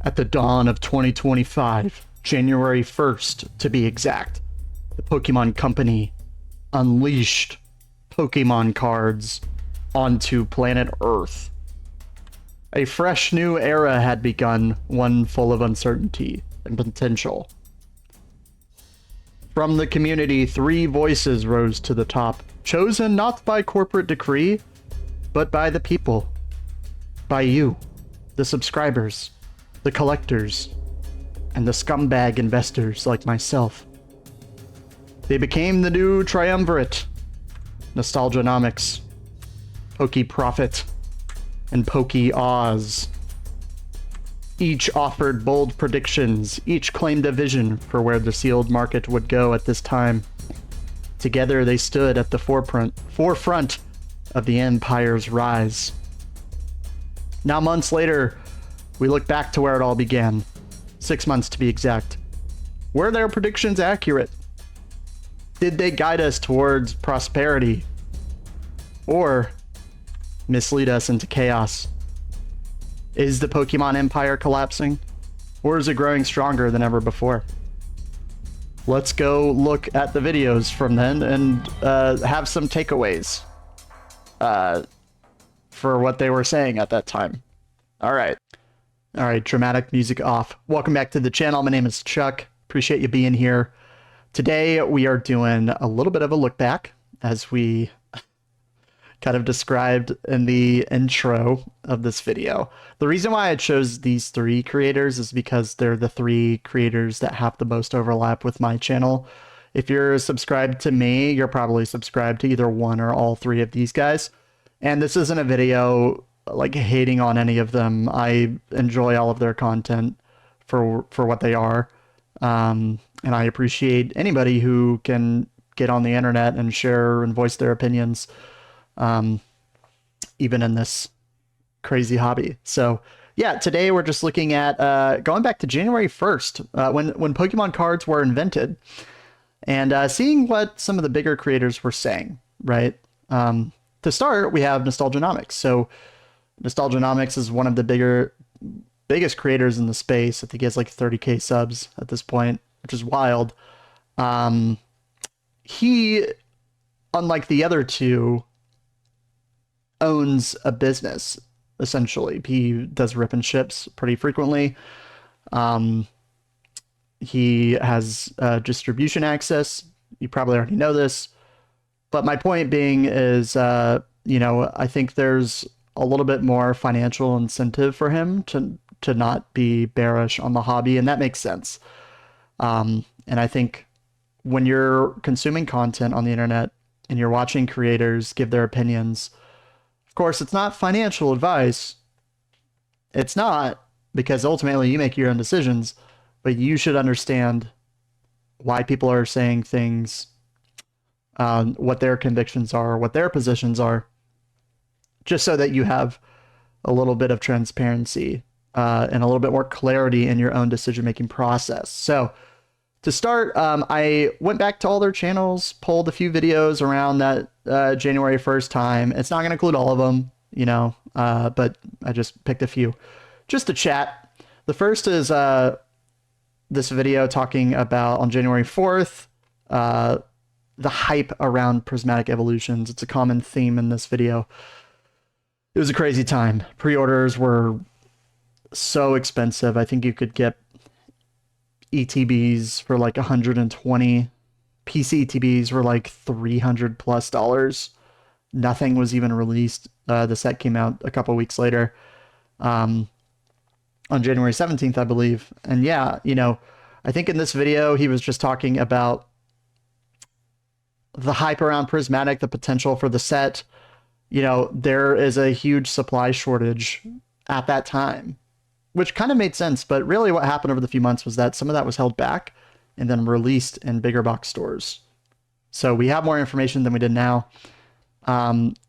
At the dawn of 2025, January 1st to be exact, the Pokemon Company unleashed Pokemon cards onto planet Earth. A fresh new era had begun, one full of uncertainty and potential. From the community, 3 voices rose to the top, chosen not by corporate decree, but by the people. By you, the subscribers, the collectors, and the scumbag investors like myself. They became the new Triumvirate, Nostalgianomics, Pokey Profit, and Pokey Oz. Each offered bold predictions, each claimed a vision for where the sealed market would go at this time. Together they stood at the forefront of the empire's rise. Now months later, we look back to where it all began. 6 months to be exact. Were their predictions accurate? Did they guide us towards prosperity? Or mislead us into chaos? Is the Pokemon Empire collapsing? Or is it growing stronger than ever before? Let's go look at the videos from then and have some takeaways for what they were saying at that time. All right, dramatic music off. Welcome back to the channel. My name is Chuck. Appreciate you being here. Today we are doing a little bit of a look back, as we kind of described in the intro of this video. The reason why I chose these 3 creators is because they're the 3 creators that have the most overlap with my channel. If you're subscribed to me, you're probably subscribed to either one or all 3 of these guys. And this isn't a video like hating on any of them. I enjoy all of their content for what they are. And I appreciate anybody who can get on the internet and share and voice their opinions, even in this crazy hobby. So yeah, today we're just looking at going back to January 1st, when Pokemon cards were invented, and seeing what some of the bigger creators were saying, right? To start, we have Nostalgianomics. So Nostalgianomics is one of the biggest creators in the space. I think he has like 30k subs at this point, which is wild. He, unlike the other 2, owns a business, essentially. He does rip and ships pretty frequently. He has distribution access. You probably already know this. But my point being is, I think there's a little bit more financial incentive for him to not be bearish on the hobby, and that makes sense. And I think when you're consuming content on the internet and you're watching creators give their opinions, of course, it's not financial advice. It's not, because ultimately you make your own decisions, but you should understand why people are saying things, what their convictions are, what their positions are, just so that you have a little bit of transparency and a little bit more clarity in your own decision-making process. So to start, I went back to all their channels, pulled a few videos around that January 1st time. It's not going to include all of them, but I just picked a few just to chat. The first is this video talking about, on January 4th, the hype around prismatic evolutions. It's a common theme in this video. It was a crazy time. Pre-orders were so expensive. I think you could get ETBs for like 120. PC ETBs were like $300+. Nothing was even released. The set came out a couple weeks later, on January 17th, I believe. And yeah, I think in this video he was just talking about the hype around prismatic, the potential for the set. There is a huge supply shortage at that time, which kind of made sense. But really what happened over the few months was that some of that was held back and then released in bigger box stores. So we have more information than we did now.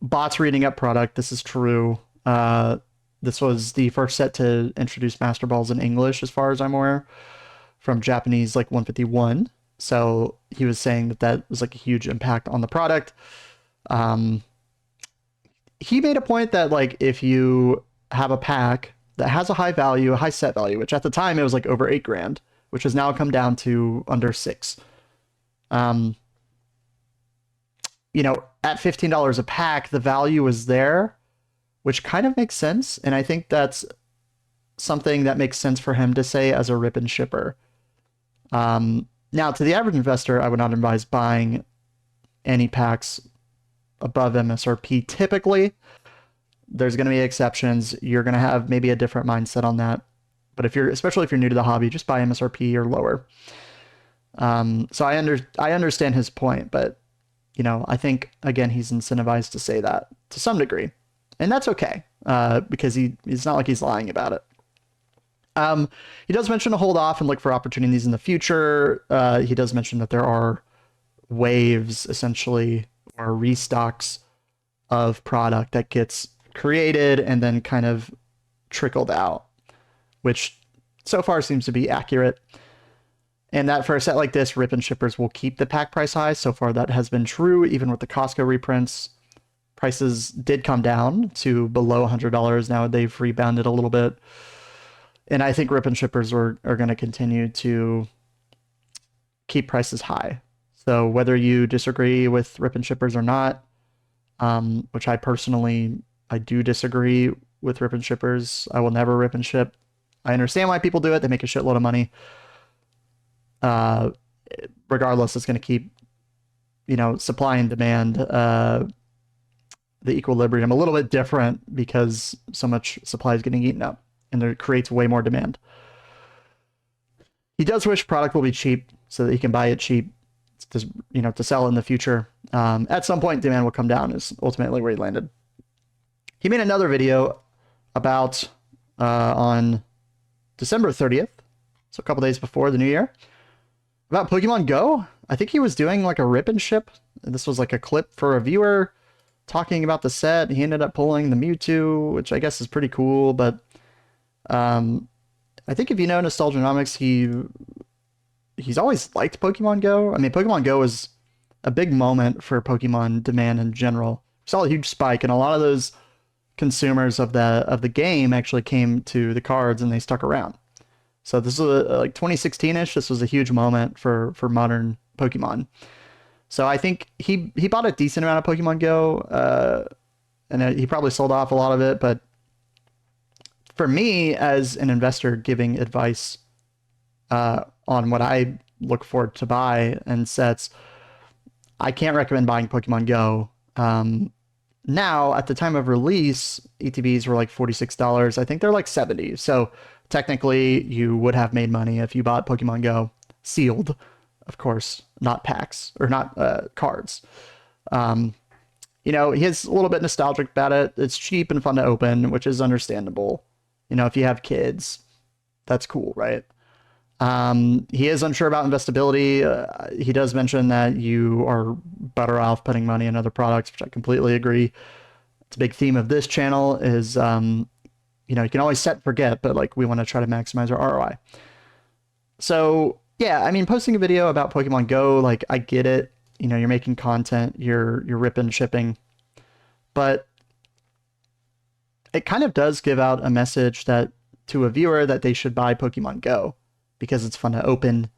Bots reading up product. This is true. This was the first set to introduce Master Balls in English, as far as I'm aware, from Japanese like 151. So he was saying that was like a huge impact on the product. He made a point that like if you have a pack that has a high value, a high set value, which at the time it was like over 8 grand, which has now come down to under 6. You know, at $15 a pack, the value is there, which kind of makes sense. And I think that's something that makes sense for him to say as a rip and shipper. Now, to the average investor, I would not advise buying any packs above MSRP. Typically, there's going to be exceptions. You're going to have maybe a different mindset on that. But if you're, especially if you're new to the hobby, just buy MSRP or lower. So I understand his point, but you know, I think again he's incentivized to say that to some degree, and that's okay because he's not like he's lying about it. He does mention to hold off and look for opportunities in the future. He does mention that there are waves, essentially, or restocks of product that gets created and then kind of trickled out, which so far seems to be accurate. And that for a set like this, rip and shippers will keep the pack price high. So far that has been true, even with the Costco reprints. Prices did come down to below $100. Now they've rebounded a little bit. And I think rip and shippers are going to continue to keep prices high. So whether you disagree with rip and shippers or not, which I do disagree with rip and shippers. I will never rip and ship. I understand why people do it. They make a shitload of money. Regardless, it's going to keep, you know, supply and demand, the equilibrium a little bit different because so much supply is getting eaten up and it creates way more demand. He does wish product will be cheap so that he can buy it cheap to, you know, to sell in the future. At some point, demand will come down is ultimately where he landed. He made another video about on December 30th, so a couple days before the new year, about Pokemon Go. I think he was doing like a rip and ship. This was like a clip for a viewer talking about the set. He ended up pulling the Mewtwo, which I guess is pretty cool, but I think if you know Nostalgianomics, he's always liked Pokemon Go. I mean, Pokemon Go was a big moment for Pokemon demand in general. We saw a huge spike, and a lot of those consumers of the game actually came to the cards and they stuck around. So this was like 2016-ish. This was a huge moment for modern Pokemon. So I think he bought a decent amount of Pokemon Go, and he probably sold off a lot of it. But for me, as an investor giving advice on what I look forward to buy and sets, I can't recommend buying Pokemon Go. Now, at the time of release, ETBs were like $46. I think they're like $70. So technically, you would have made money if you bought Pokemon Go sealed, of course, not packs or not cards. You know, he's a little bit nostalgic about it. It's cheap and fun to open, which is understandable. You know, if you have kids, that's cool, right? He is unsure about investability. He does mention that you are better off putting money in other products, which I completely agree. It's a big theme of this channel is, you know, you can always set and forget, but like we want to try to maximize our ROI. So yeah, I mean, posting a video about Pokemon Go, like I get it. You know, you're making content, you're ripping, shipping, but it kind of does give out a message that to a viewer that they should buy Pokemon Go because it's fun to open.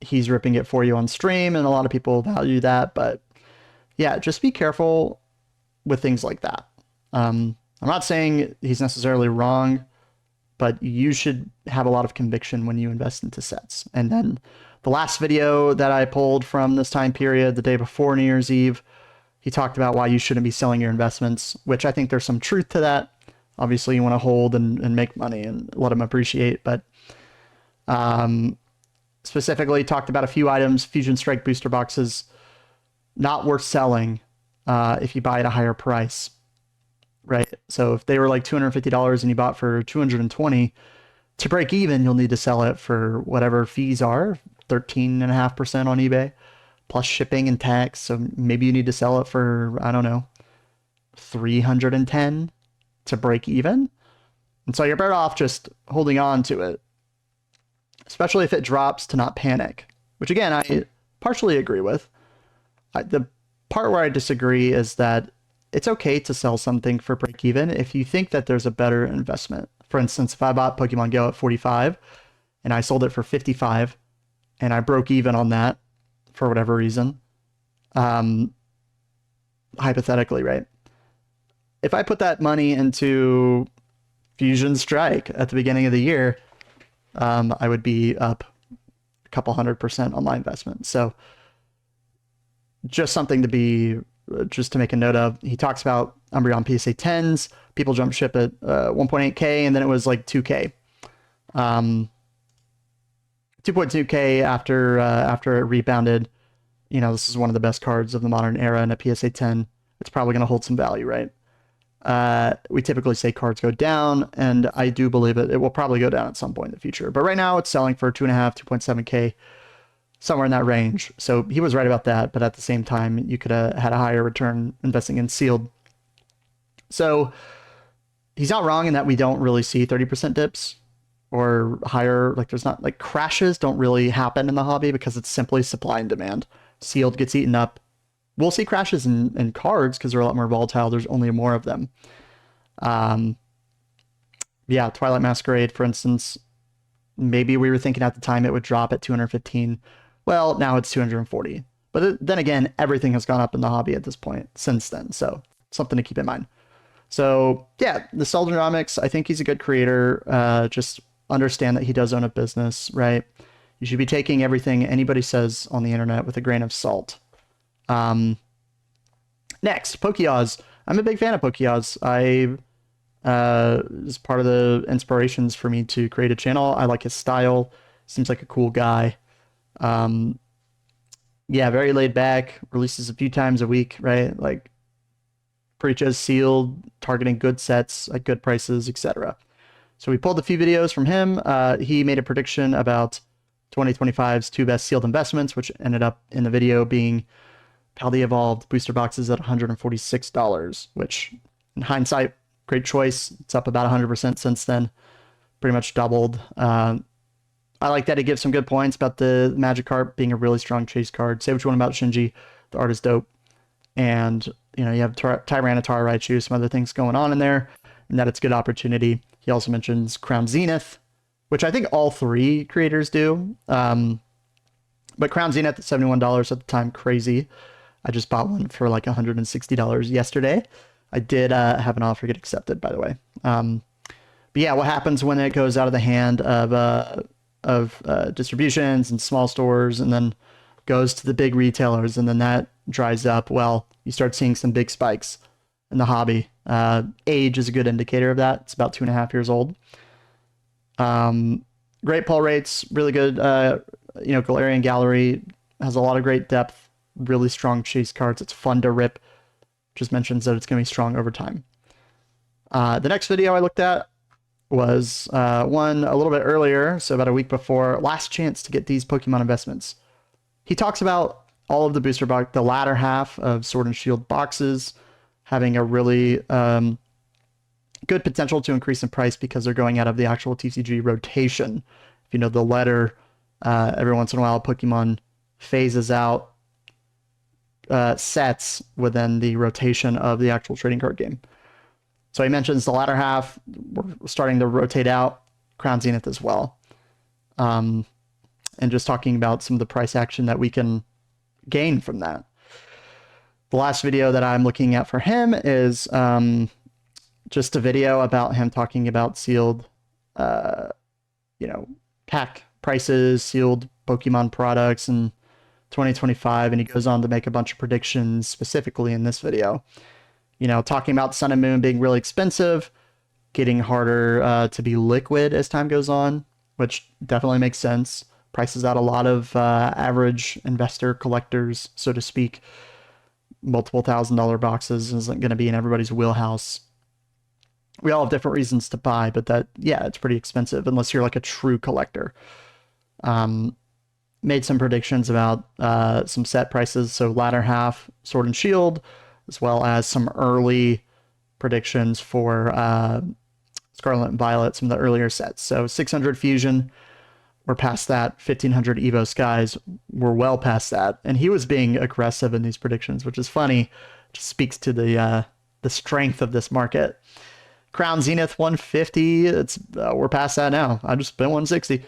He's ripping it for you on stream, and a lot of people value that. But yeah, just be careful with things like that. I'm not saying he's necessarily wrong, but you should have a lot of conviction when you invest into sets. And then the last video that I pulled from this time period, the day before New Year's Eve, he talked about why you shouldn't be selling your investments, which I think there's some truth to that. Obviously, you want to hold and make money and let them appreciate, but specifically talked about a few items, Fusion Strike booster boxes, not worth selling if you buy at a higher price, right? So if they were like $250 and you bought for $220, to break even, you'll need to sell it for whatever fees are, 13.5% on eBay, plus shipping and tax. So maybe you need to sell it for, I don't know, 310 to break even. And so you're better off just holding on to it, especially if it drops, to not panic, which again, I partially agree with. The part where I disagree is that it's okay to sell something for break even if you think that there's a better investment. For instance, if I bought Pokemon Go at 45 and I sold it for 55 and I broke even on that for whatever reason, hypothetically, right? If I put that money into Fusion Strike at the beginning of the year, I would be up a couple 100% on my investment. So just something to be, just to make a note of. He talks about Umbreon PSA 10s. People jump ship at 1.8K, and then it was like 2K. 2.2K after it rebounded. You know, this is one of the best cards of the modern era, and a PSA 10, it's probably going to hold some value, right? We typically say cards go down, and I do believe it will probably go down at some point in the future. But right now it's selling for 2.5, 2.7K, somewhere in that range. So he was right about that, but at the same time, you could have had a higher return investing in sealed. So he's not wrong in that we don't really see 30% dips or higher. Like, there's not, like, crashes don't really happen in the hobby because it's simply supply and demand. Sealed gets eaten up. We'll see crashes in cards because they're a lot more volatile. There's only more of them. Yeah, Twilight Masquerade, for instance, maybe we were thinking at the time it would drop at 215. Well, now it's 240. But then again, everything has gone up in the hobby at this point since then. So something to keep in mind. So yeah, Nostalgianomics, I think he's a good creator. Just understand that he does own a business, right? You should be taking everything anybody says on the internet with a grain of salt. Next, Pokey Oz. I'm a big fan of Pokey Oz. I is part of the inspirations for me to create a channel. I like his style. Seems like a cool guy. Yeah, very laid back. Releases a few times a week, right? Like, preaches sealed, targeting good sets at good prices, etc. So we pulled a few videos from him. He made a prediction about 2025's 2 best sealed investments, which ended up in the video being Paldea Evolved booster boxes at $146, which in hindsight, great choice. It's up about 100% since then, pretty much doubled. I like that he gives some good points about the Magikarp being a really strong chase card. Say what you want about Shinji, the art is dope. And, you know, you have Tyranitar, Raichu, some other things going on in there, and that it's a good opportunity. He also mentions Crown Zenith, which I think all 3 creators do. But Crown Zenith at $71 at the time, crazy. I just bought one for like $160 yesterday. I did have an offer get accepted, by the way. But yeah, what happens when it goes out of the hand of distributions and small stores and then goes to the big retailers and then that dries up? Well, you start seeing some big spikes in the hobby. Age is a good indicator of that. It's about 2.5 years old. Great pull rates, really good. You know, Galarian Gallery has a lot of great depth, really strong chase cards. It's fun to rip. Just mentions that it's going to be strong over time. The next video I looked at was one a little bit earlier, so about a week before. Last chance to get these Pokemon investments. He talks about all of the booster box, the latter half of Sword and Shield boxes having a really good potential to increase in price because they're going out of the actual TCG rotation. If you know the letter, every once in a while Pokemon phases out sets within the rotation of the actual trading card game. So he mentions the latter half, we're starting to rotate out Crown Zenith as well. And just talking about some of the price action that we can gain from that. The last video that I'm looking at for him is just a video about him talking about sealed, you know, pack prices, sealed Pokemon products, and 2025, and he goes on to make a bunch of predictions specifically in this video. You know, talking about Sun and Moon being really expensive, getting harder to be liquid as time goes on, which definitely makes sense. Prices out a lot of average investor collectors, so to speak. Multiple $1,000 boxes isn't going to be in everybody's wheelhouse. We all have different reasons to buy, but that, yeah, it's pretty expensive unless you're like a true collector. Made some predictions about some set prices, so latter half Sword and Shield, as well as some early predictions for Scarlet and Violet, some of the earlier sets. So 600 Fusion, we're past that. 1500 Evo Skies, we're well past that. And he was being aggressive in these predictions, which is funny. Just speaks to the the strength of this market. Crown Zenith 150. It's we're past that now. I just spent 160.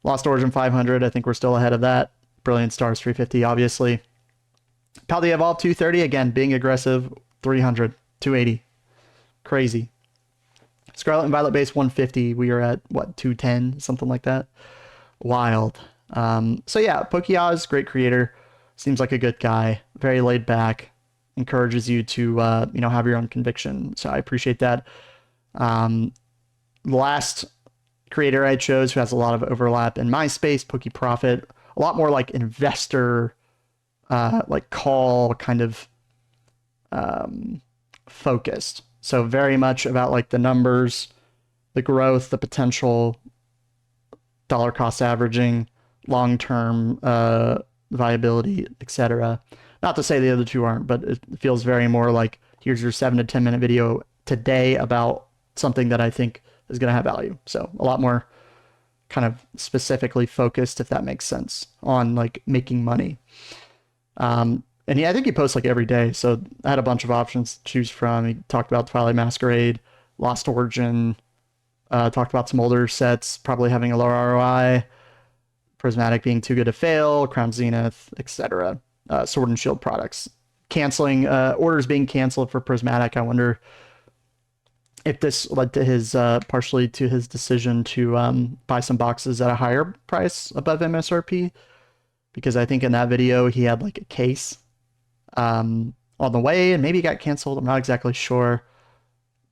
Lost Origin 500. I think we're still ahead of that. Brilliant Stars 350, obviously. Paldea Evolve 230. Again, being aggressive. 300, 280. Crazy. Scarlet and Violet base 150. We are at what, 210, something like that. Wild. So yeah, Pokey Oz, great creator. Seems like a good guy. Very laid back. Encourages you to have your own conviction. So I appreciate that. The last creator I chose who has a lot of overlap in my space, Pokey Profit, a lot more like investor, like call kind of focused. So very much about like the numbers, the growth, the potential, dollar cost averaging, long-term viability, etc. Not to say the other two aren't, but it feels very more like here's your 7 to 10 minute video today about something that I think is going to have value. So a lot more kind of specifically focused, if that makes sense, on like making money. And I think he posts like every day. So I had a bunch of options to choose from. He talked about Twilight Masquerade, Lost Origin, talked about some older sets, probably having a lower ROI, Prismatic being too good to fail, Crown Zenith, etc. Sword and Shield products. Canceling, orders being canceled for Prismatic. I wonder if this led to his, partially to his decision to buy some boxes at a higher price above MSRP. Because I think in that video he had like a case on the way and maybe it got canceled. I'm not exactly sure.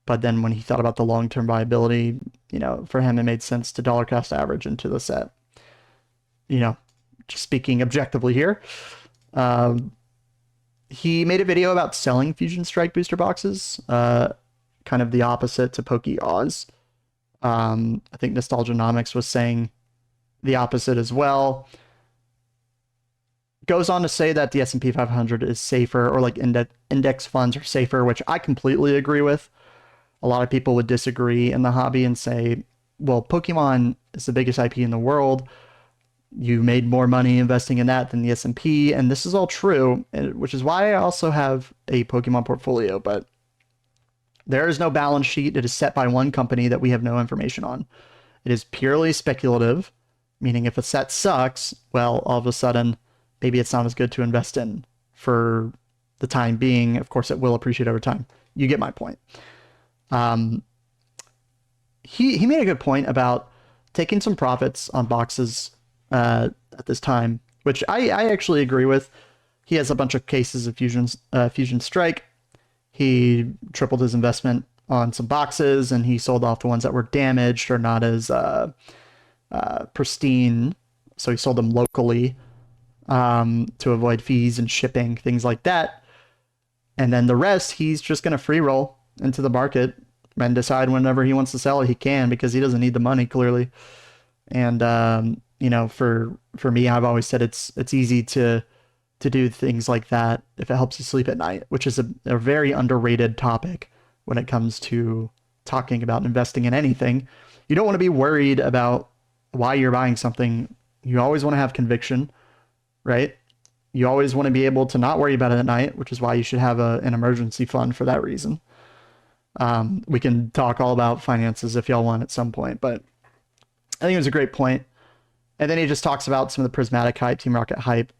But then when he thought about the long-term viability, for him, it made sense to dollar cost average into the set. Just speaking objectively here. He made a video about selling Fusion Strike booster boxes, kind of the opposite to Pokey Oz. I think Nostalgianomics was saying the opposite as well. Goes on to say that the S&P 500 is safer, or like index funds are safer, which I completely agree with. A lot of people would disagree in the hobby and say, well, Pokemon is the biggest IP in the world. You made more money investing in that than the S&P, and this is all true, which is why I also have a Pokemon portfolio, but there is no balance sheet. It is set by one company that we have no information on. It is purely speculative, meaning if a set sucks, well, all of a sudden, maybe it's not as good to invest in for the time being. Of course, it will appreciate over time. You get my point. He made a good point about taking some profits on boxes at this time, which I actually agree with. He has a bunch of cases of Fusion Strike. He tripled his investment on some boxes, and he sold off the ones that were damaged or not as pristine. So he sold them locally to avoid fees and shipping, things like that. And then the rest, he's just going to free roll into the market and decide whenever he wants to sell it, he can, because he doesn't need the money, clearly. And, for me, I've always said it's easy to do things like that if it helps you sleep at night, which is a very underrated topic when it comes to talking about investing in anything. You don't want to be worried about why you're buying something. You always want to have conviction, right? You always want to be able to not worry about it at night, which is why you should have an emergency fund for that reason. We can talk all about finances if y'all want at some point, but I think it was a great point. And then he just talks about some of the Prismatic hype, Team Rocket hype,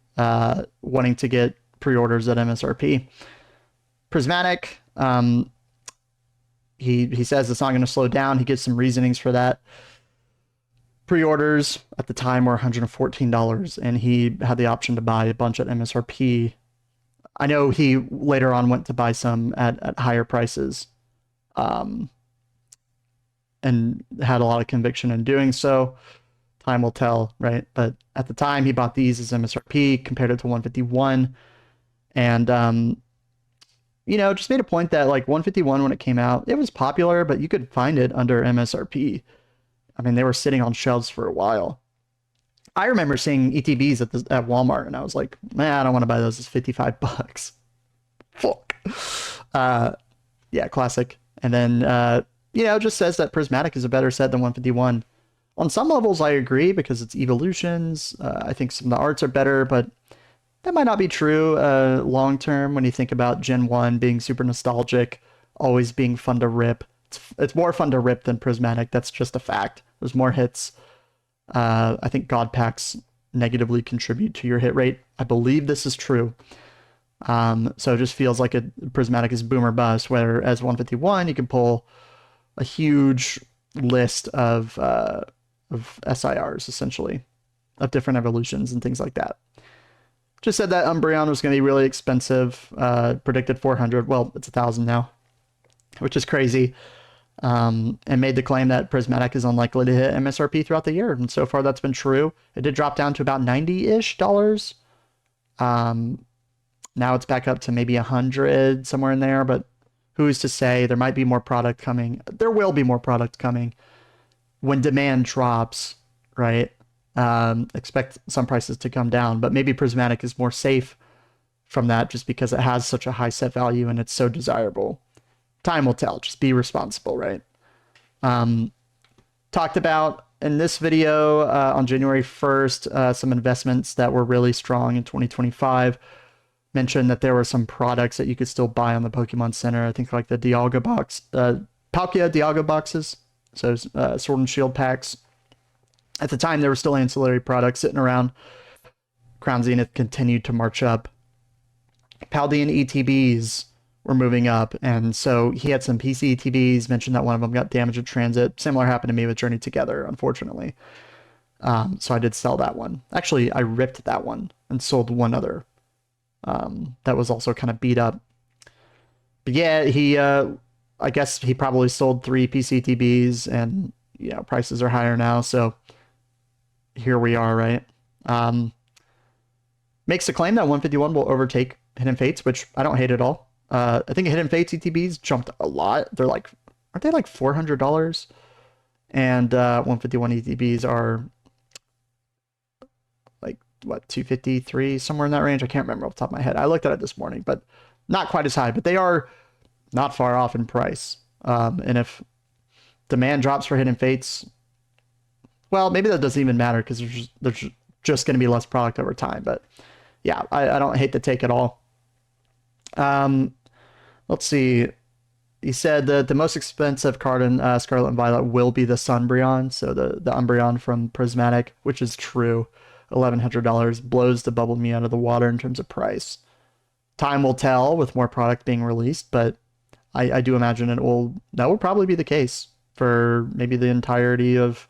wanting to get pre-orders at MSRP. Prismatic, he says it's not going to slow down. He gives some reasonings for that. Pre-orders at the time were $114, and he had the option to buy a bunch at MSRP. I know he later on went to buy some at higher prices, and had a lot of conviction in doing so. Time will tell, right? But at the time, he bought these as MSRP, compared it to 151, and just made a point that like 151 when it came out, it was popular, but you could find it under MSRP. I mean, they were sitting on shelves for a while. I remember seeing ETBs at Walmart, and I was like, man, I don't want to buy those. It's $55. Fuck. Yeah, classic. And then, just says that Prismatic is a better set than 151. On some levels, I agree, because it's evolutions. I think some of the arts are better, but That might not be true long term when you think about Gen 1 being super nostalgic, always being fun to rip. It's more fun to rip than Prismatic. That's just a fact. There's more hits. I think God packs negatively contribute to your hit rate. I believe this is true. So it just feels like a Prismatic is boom or bust, whereas 151, you can pull a huge list of SIRs, essentially, of different evolutions and things like that. Just said that Umbreon was going to be really expensive. Predicted 400. Well, it's 1,000 now, which is crazy. And made the claim that Prismatic is unlikely to hit MSRP throughout the year. And so far, that's been true. It did drop down to about $90-ish. Now it's back up to maybe 100, somewhere in there. But who's to say? There might be more product coming. There will be more product coming when demand drops, right? Expect some prices to come down, but maybe Prismatic is more safe from that just because it has such a high set value and it's so desirable. Time will tell. Just be responsible, right? Talked about in this video on January 1st, some investments that were really strong in 2025. Mentioned that there were some products that you could still buy on the Pokemon Center. I think like the Dialga box, Palkia Dialga boxes. So Sword and Shield packs. At the time, there were still ancillary products sitting around. Crown Zenith continued to march up. Paldean ETBs were moving up, and so he had some PC ETBs, mentioned that one of them got damaged in transit. Similar happened to me with Journey Together, unfortunately. So I did sell that one. Actually, I ripped that one and sold one other that was also kind of beat up. But yeah, he, I guess he probably sold 3 PC ETBs, and prices are higher now, so here we are, right? Makes the claim that 151 will overtake Hidden Fates, which I don't hate at all. I think Hidden Fates ETBs jumped a lot. They're like, aren't they like $400? And 151 ETBs are like, what, 253, somewhere in that range? I can't remember off the top of my head. I looked at it this morning, but not quite as high, but they are not far off in price. And if demand drops for Hidden Fates, well, maybe that doesn't even matter because there's just going to be less product over time. But yeah, I don't hate the take at all. Let's see. He said that the most expensive card in Scarlet and Violet will be the Sunbreon. So the Umbreon from Prismatic, which is true. $1,100 blows the bubble me out of the water in terms of price. Time will tell with more product being released, but I do imagine that will probably be the case for maybe the entirety of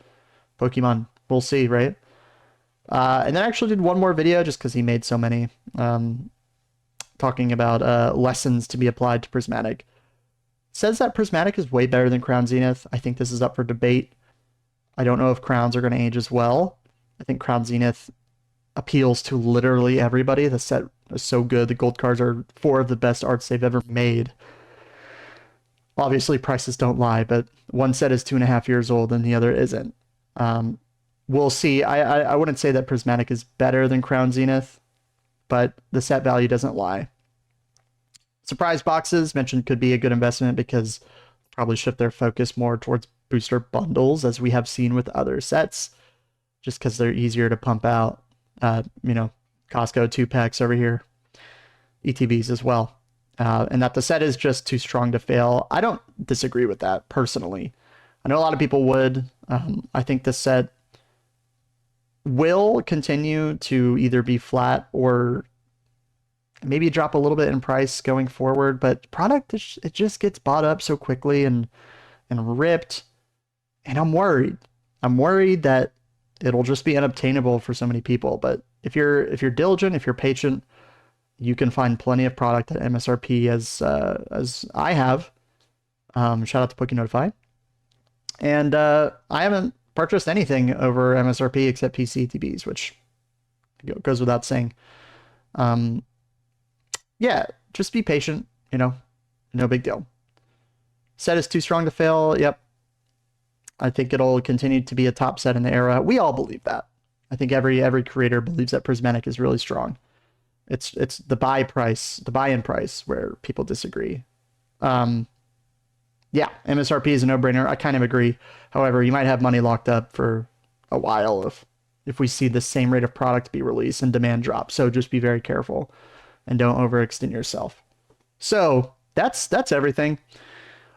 Pokemon. We'll see, right? And then I actually did one more video just because he made so many, talking about lessons to be applied to Prismatic. Says that Prismatic is way better than Crown Zenith. I think this is up for debate. I don't know if Crowns are going to age as well. I think Crown Zenith appeals to literally everybody. The set is so good. The gold cards are 4 of the best arts they've ever made. Obviously, prices don't lie, but one set is 2.5 years old and the other isn't. We'll see. I wouldn't say that Prismatic is better than Crown Zenith, but the set value doesn't lie. Surprise boxes mentioned could be a good investment because probably shift their focus more towards booster bundles, as we have seen with other sets, just because they're easier to pump out. Costco 2-packs over here, ETBs as well. And that the set is just too strong to fail. I don't disagree with that personally. I know a lot of people would. I think this set will continue to either be flat or maybe drop a little bit in price going forward, but product, it just gets bought up so quickly and ripped, and I'm worried. I'm worried that it'll just be unobtainable for so many people. But if you're diligent, if you're patient, you can find plenty of product at MSRP as I have. Shout out to Pokey Notify. And I haven't purchased anything over MSRP except PC TBs, which goes without saying. Yeah, just be patient, no big deal. Set is too strong to fail. Yep. I think it'll continue to be a top set in the era. We all believe that. I think every creator believes that Prismatic is really strong. It's the buy-in price where people disagree. Yeah, MSRP is a no-brainer. I kind of agree. However, you might have money locked up for a while if if we see the same rate of product be released and demand drop. So just be very careful and don't overextend yourself. So that's everything.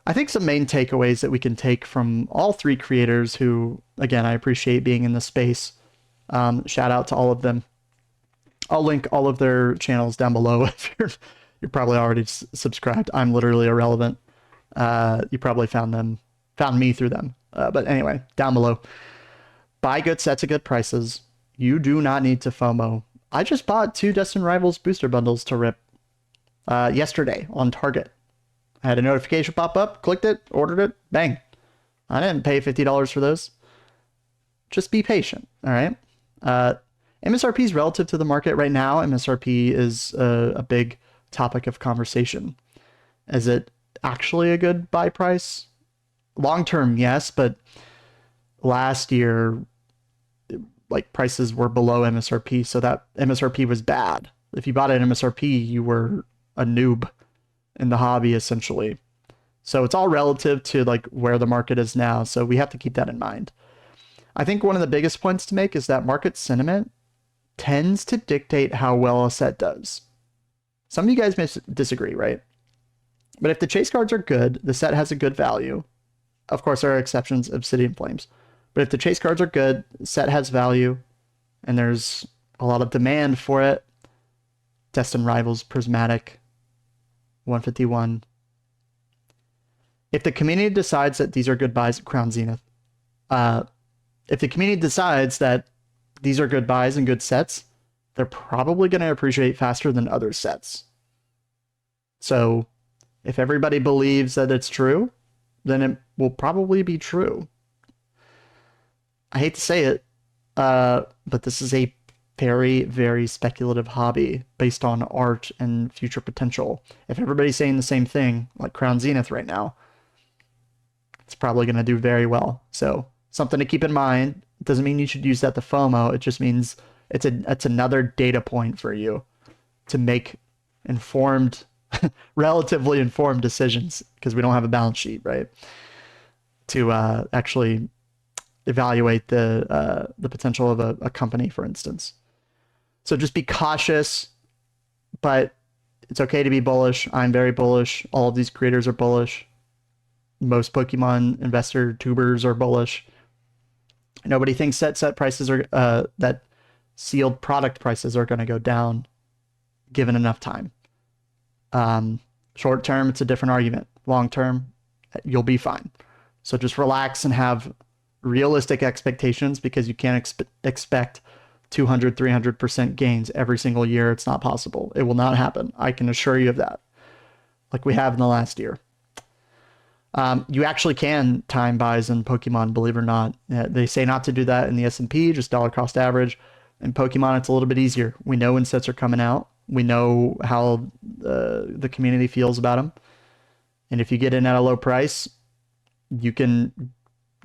I think some main takeaways that we can take from all three creators who, again, I appreciate being in the space. Shout out to all of them. I'll link all of their channels down below if you're probably already subscribed. I'm literally irrelevant. You probably found me through them. But anyway, down below. Buy good sets at good prices. You do not need to FOMO. I just bought 2 Destined Rivals booster bundles to rip yesterday on Target. I had a notification pop up, clicked it, ordered it, bang. I didn't pay $50 for those. Just be patient, all right? MSRP is relative to the market right now. MSRP is a big topic of conversation. Is it actually a good buy price? Long term, yes, but last year, like, prices were below MSRP, so that MSRP was bad. If you bought at MSRP, you were a noob in the hobby, essentially. So it's all relative to like where the market is now. So we have to keep that in mind. I think one of the biggest points to make is that market sentiment tends to dictate how well a set does. Some of you guys may disagree, right? But if the chase cards are good, the set has a good value. Of course, there are exceptions, Obsidian Flames. But if the chase cards are good, the set has value, and there's a lot of demand for it. Destined Rivals, Prismatic, 151. If the community decides that these are good buys, Crown Zenith. If the community decides that these are good buys and good sets, they're probably going to appreciate faster than other sets. So if everybody believes that it's true, then it will probably be true. I hate to say it, but this is a very, very speculative hobby based on art and future potential. If everybody's saying the same thing, like Crown Zenith right now, it's probably going to do very well. So something to keep in mind. It doesn't mean you should use that to FOMO. It just means it's another data point for you to make informed, relatively informed decisions, because we don't have a balance sheet, right? To actually evaluate the potential of a company, for instance. So just be cautious, but it's okay to be bullish. I'm very bullish. All of these creators are bullish. Most Pokemon investor tubers are bullish. Nobody thinks that set prices are that sealed product prices are going to go down given enough time. Short term, it's a different argument. Long term, you'll be fine. So just relax and have realistic expectations, because you can't expect 200, 300% gains every single year. It's not possible. It will not happen. I can assure you of that. Like we have in the last year. You actually can time buys in Pokemon, believe it or not. They say not to do that in the S&P, just dollar cost average. In Pokemon, it's a little bit easier. We know when sets are coming out. We know how the community feels about them. And if you get in at a low price, you can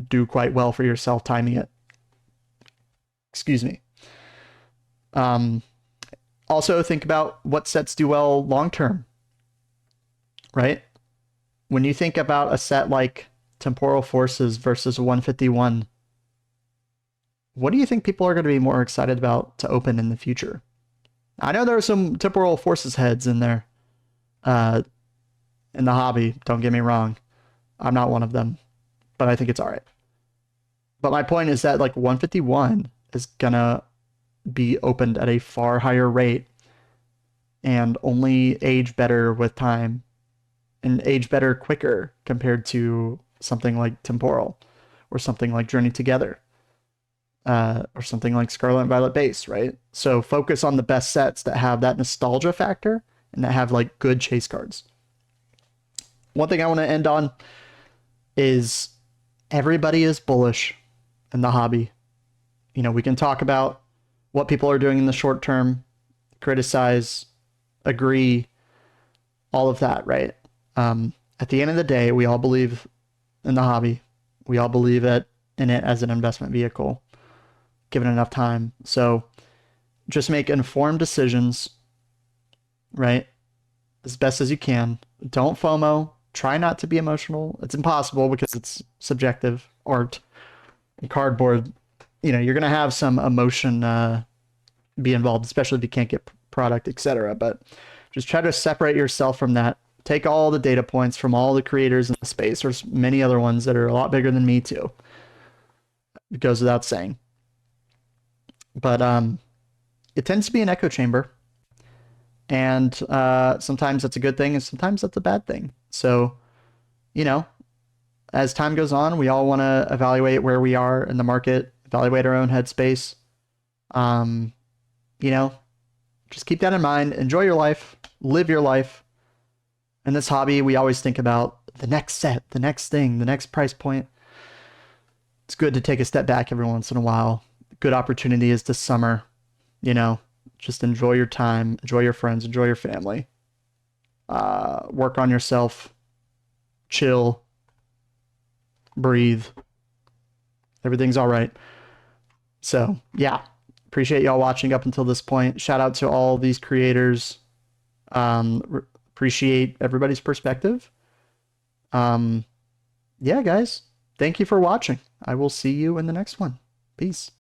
do quite well for yourself timing it. Excuse me. Also, think about what sets do well long term, right? When you think about a set like Temporal Forces versus 151, what do you think people are going to be more excited about to open in the future? I know there are some Temporal Forces heads in there in the hobby. Don't get me wrong. I'm not one of them, but I think it's all right. But my point is that like 151 is going to be opened at a far higher rate and only age better with time, and age better quicker compared to something like Temporal or something like Journey Together or something like Scarlet and Violet Base, right? So focus on the best sets that have that nostalgia factor and that have like good chase cards. One thing I want to end on is everybody is bullish in the hobby. You know, we can talk about what people are doing in the short term, criticize, agree, all of that, right? At the end of the day, we all believe in the hobby. We all believe in it as an investment vehicle, given enough time. So just make informed decisions, right? As best as you can. Don't FOMO. Try not to be emotional. It's impossible because it's subjective. Art and cardboard you're going to have some emotion be involved, especially if you can't get product, etc. But just try to separate yourself from that. Take all the data points from all the creators in the space. There's many other ones that are a lot bigger than me too. It goes without saying. But it tends to be an echo chamber. And sometimes that's a good thing, and sometimes that's a bad thing. So, as time goes on, we all want to evaluate where we are in the market, evaluate our own headspace. Just keep that in mind. Enjoy your life, live your life. In this hobby, we always think about the next set, the next thing, the next price point. It's good to take a step back every once in a while. Good opportunity is this summer, just enjoy your time, enjoy your friends, enjoy your family. Work on yourself, chill, breathe. Everything's all right. So, yeah. Appreciate y'all watching up until this point. Shout out to all these creators. Appreciate everybody's perspective. Yeah, guys. Thank you for watching. I will see you in the next one. Peace.